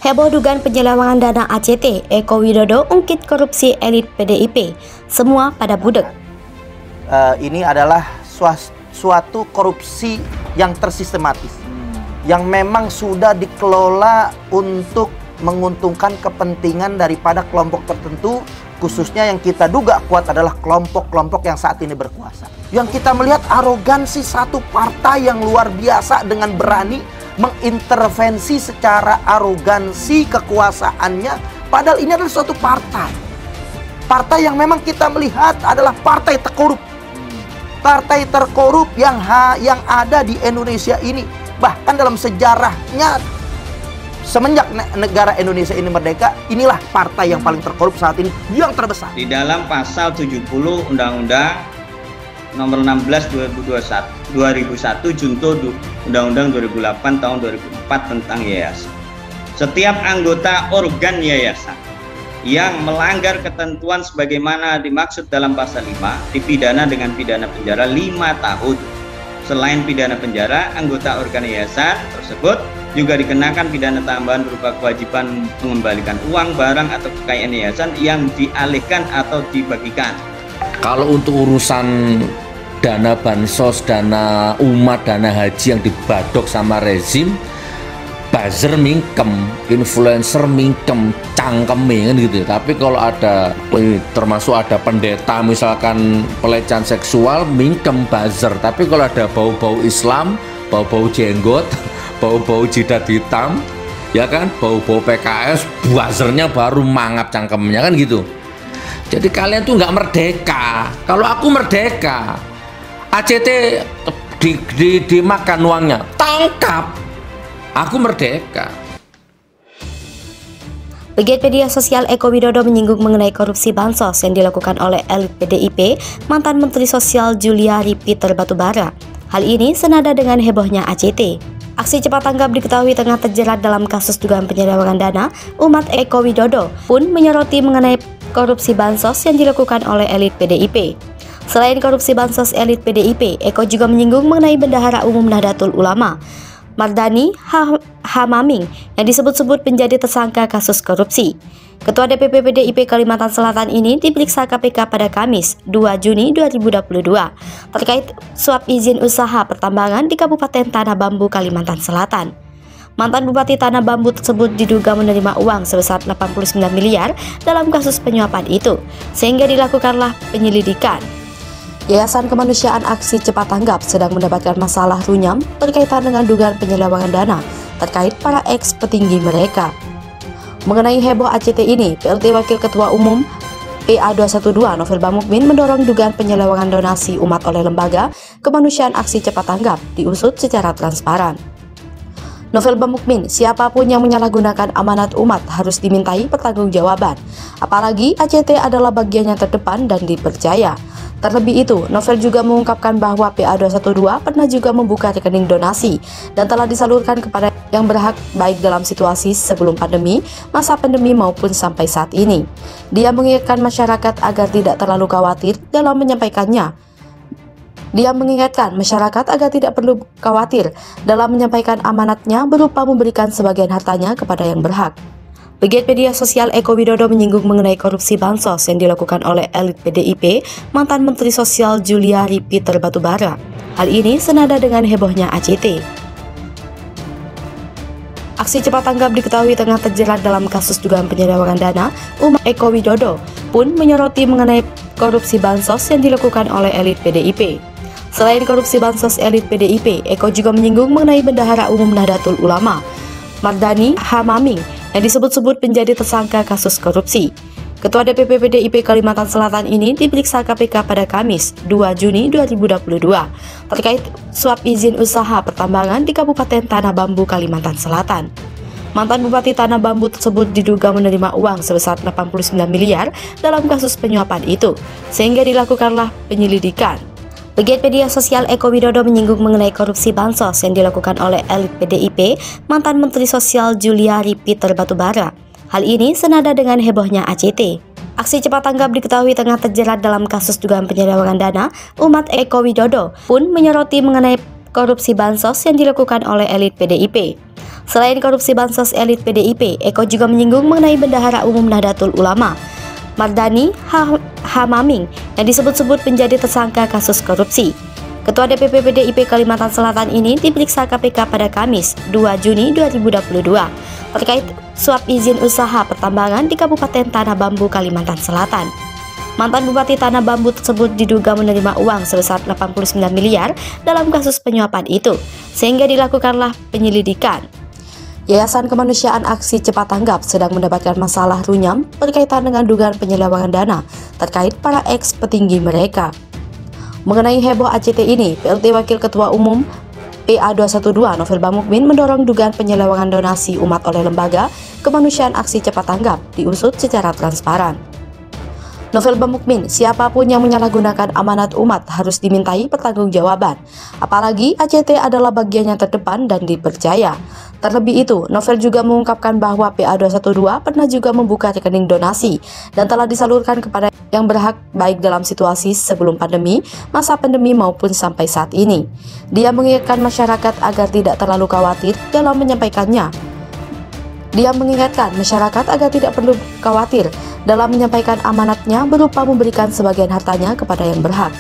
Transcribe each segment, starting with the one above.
Heboh dugaan penyelewengan dana ACT, Eko Widodo ungkit korupsi elit PDIP, semua pada budek. Ini adalah suatu korupsi yang tersistematis, yang memang sudah dikelola untuk menguntungkan kepentingan daripada kelompok tertentu, khususnya yang kita duga kuat adalah kelompok-kelompok yang saat ini berkuasa. Yang kita melihat arogansi satu partai yang luar biasa dengan berani mengintervensi secara arogansi kekuasaannya, padahal ini adalah suatu partai. Partai yang memang kita melihat adalah partai terkorup. Partai terkorup yang ada di Indonesia ini. Bahkan dalam sejarahnya semenjak negara Indonesia ini merdeka, inilah partai yang paling terkorup saat ini, yang terbesar. Di dalam pasal 70 Undang-Undang Nomor 16 2001 Junto Undang-Undang 2008 tahun 2004 tentang yayasan. Setiap anggota organ yayasan yang melanggar ketentuan sebagaimana dimaksud dalam pasal 5 dipidana dengan pidana penjara 5 tahun. Selain pidana penjara, anggota organ yayasan tersebut juga dikenakan pidana tambahan berupa kewajiban mengembalikan uang, barang, atau kekayaan yayasan yang dialihkan atau dibagikan. Kalau untuk urusan dana bansos, dana umat, dana haji yang dibadok sama rezim, buzzer mingkem, influencer mingkem, cangkeme kan gitu. Tapi kalau ada, termasuk ada pendeta misalkan pelecehan seksual, mingkem buzzer. Tapi kalau ada bau-bau Islam, bau-bau jenggot, bau-bau jidat hitam, ya kan, bau-bau PKS, buzzernya baru mangap cangkemnya kan gitu. Jadi kalian tuh nggak merdeka. Kalau aku merdeka, ACT dimakan uangnya, tangkap. Aku merdeka. Pegiat media sosial Eko Widodo menyinggung mengenai korupsi bansos yang dilakukan oleh elit PDIP, mantan Menteri Sosial Juliari Peter Batubara. Hal ini senada dengan hebohnya ACT. Aksi cepat tanggap diketahui tengah terjerat dalam kasus dugaan penyelewengan dana. Umat Eko Widodo pun menyoroti mengenai korupsi bansos yang dilakukan oleh elit PDIP. Selain korupsi bansos elit PDIP, Eko juga menyinggung mengenai Bendahara Umum Nahdlatul Ulama, Mardhani Hamaming, yang disebut-sebut menjadi tersangka kasus korupsi. Ketua DPP PDIP Kalimantan Selatan ini diperiksa KPK pada Kamis 2 Juni 2022 terkait suap izin usaha pertambangan di Kabupaten Tanah Bambu, Kalimantan Selatan. Mantan Bupati Tanah Bambu tersebut diduga menerima uang sebesar 89 miliar dalam kasus penyuapan itu, sehingga dilakukanlah penyelidikan. Yayasan Kemanusiaan Aksi Cepat Tanggap sedang mendapatkan masalah runyam berkaitan dengan dugaan penyelewengan dana terkait para ex-petinggi mereka. Mengenai heboh ACT ini, PLT Wakil Ketua Umum PA212 Novel Bamukmin mendorong dugaan penyelewengan donasi umat oleh lembaga Kemanusiaan Aksi Cepat Tanggap diusut secara transparan. Novel Bamukmin, siapapun yang menyalahgunakan amanat umat harus dimintai pertanggungjawaban. Apalagi ACT adalah bagian yang terdepan dan dipercaya. Terlebih itu, Novel juga mengungkapkan bahwa PA212 pernah juga membuka rekening donasi dan telah disalurkan kepada yang berhak baik dalam situasi sebelum pandemi, masa pandemi maupun sampai saat ini. Dia mengingatkan masyarakat agar tidak terlalu khawatir dalam menyampaikannya. Dia mengingatkan masyarakat agar tidak perlu khawatir dalam menyampaikan amanatnya berupa memberikan sebagian hartanya kepada yang berhak. Pegiat media sosial Eko Widodo menyinggung mengenai korupsi bansos yang dilakukan oleh elit PDIP, mantan Menteri Sosial Juliari Peter Batubara. Hal ini senada dengan hebohnya ACT. Aksi cepat tanggap diketahui tengah terjerat dalam kasus dugaan penyelewengan dana. Umat Eko Widodo pun menyoroti mengenai korupsi bansos yang dilakukan oleh elit PDIP. Selain korupsi bansos elit PDIP, Eko juga menyinggung mengenai Bendahara Umum Nahdlatul Ulama, Mardhani Hamaming, yang disebut-sebut menjadi tersangka kasus korupsi. Ketua DPP PDIP Kalimantan Selatan ini diperiksa KPK pada Kamis 2 Juni 2022 terkait suap izin usaha pertambangan di Kabupaten Tanah Bambu, Kalimantan Selatan. Mantan Bupati Tanah Bambu tersebut diduga menerima uang sebesar 89 miliar dalam kasus penyuapan itu, sehingga dilakukanlah penyelidikan. Pegiat media sosial Eko Widodo menyinggung mengenai korupsi bansos yang dilakukan oleh elit PDIP, mantan Menteri Sosial Juliari Peter Batubara. Hal ini senada dengan hebohnya ACT. Aksi cepat tanggap diketahui tengah terjerat dalam kasus dugaan penyelewengan dana. Umat Eko Widodo pun menyoroti mengenai korupsi bansos yang dilakukan oleh elit PDIP. Selain korupsi bansos elit PDIP, Eko juga menyinggung mengenai Bendahara Umum Nahdlatul Ulama, Mardhani Hamaming, yang disebut-sebut menjadi tersangka kasus korupsi. Ketua DPP PDIP Kalimantan Selatan ini diperiksa KPK pada Kamis 2 Juni 2022 terkait suap izin usaha pertambangan di Kabupaten Tanah Bambu, Kalimantan Selatan. Mantan Bupati Tanah Bambu tersebut diduga menerima uang sebesar 89 miliar dalam kasus penyuapan itu, sehingga dilakukanlah penyelidikan. Yayasan Kemanusiaan Aksi Cepat Tanggap sedang mendapatkan masalah runyam berkaitan dengan dugaan penyelewengan dana terkait para ex-petinggi mereka. Mengenai heboh ACT ini, PLT Wakil Ketua Umum PA212 Novel Bamukmin mendorong dugaan penyelewengan donasi umat oleh lembaga Kemanusiaan Aksi Cepat Tanggap diusut secara transparan. Novel Bamukmin, siapapun yang menyalahgunakan amanat umat harus dimintai pertanggungjawaban. Apalagi ACT adalah bagian yang terdepan dan dipercaya. Terlebih itu, Novel juga mengungkapkan bahwa PA212 pernah juga membuka rekening donasi dan telah disalurkan kepada yang berhak baik dalam situasi sebelum pandemi, masa pandemi maupun sampai saat ini. Dia mengingatkan masyarakat agar tidak terlalu khawatir dalam menyampaikannya. Dia mengingatkan masyarakat agar tidak perlu khawatir dalam menyampaikan amanatnya berupa memberikan sebagian hartanya kepada yang berhak.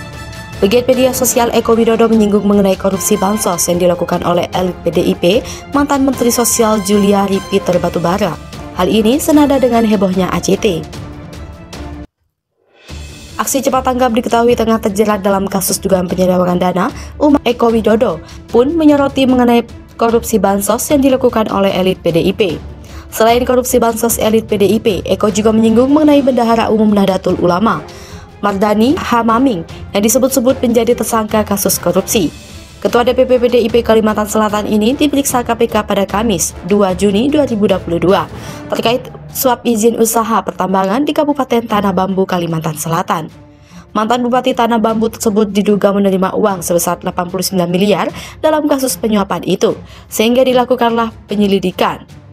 Pegiat media sosial Eko Widodo menyinggung mengenai korupsi bansos yang dilakukan oleh elit PDIP mantan Menteri Sosial Juliari Peter Batubara. Hal ini senada dengan hebohnya ACT. Aksi Cepat Tanggap diketahui tengah terjerat dalam kasus dugaan penyelewengan dana. Eko Widodo pun menyoroti mengenai korupsi bansos yang dilakukan oleh elit PDIP. Selain korupsi bansos elit PDIP, Eko juga menyinggung mengenai Bendahara Umum Nahdlatul Ulama, Mardhani Hamaming, yang disebut-sebut menjadi tersangka kasus korupsi. Ketua DPP PDIP Kalimantan Selatan ini diperiksa KPK pada Kamis 2 Juni 2022 terkait suap izin usaha pertambangan di Kabupaten Tanah Bambu, Kalimantan Selatan. Mantan Bupati Tanah Bambu tersebut diduga menerima uang sebesar 89 miliar dalam kasus penyuapan itu, sehingga dilakukanlah penyelidikan.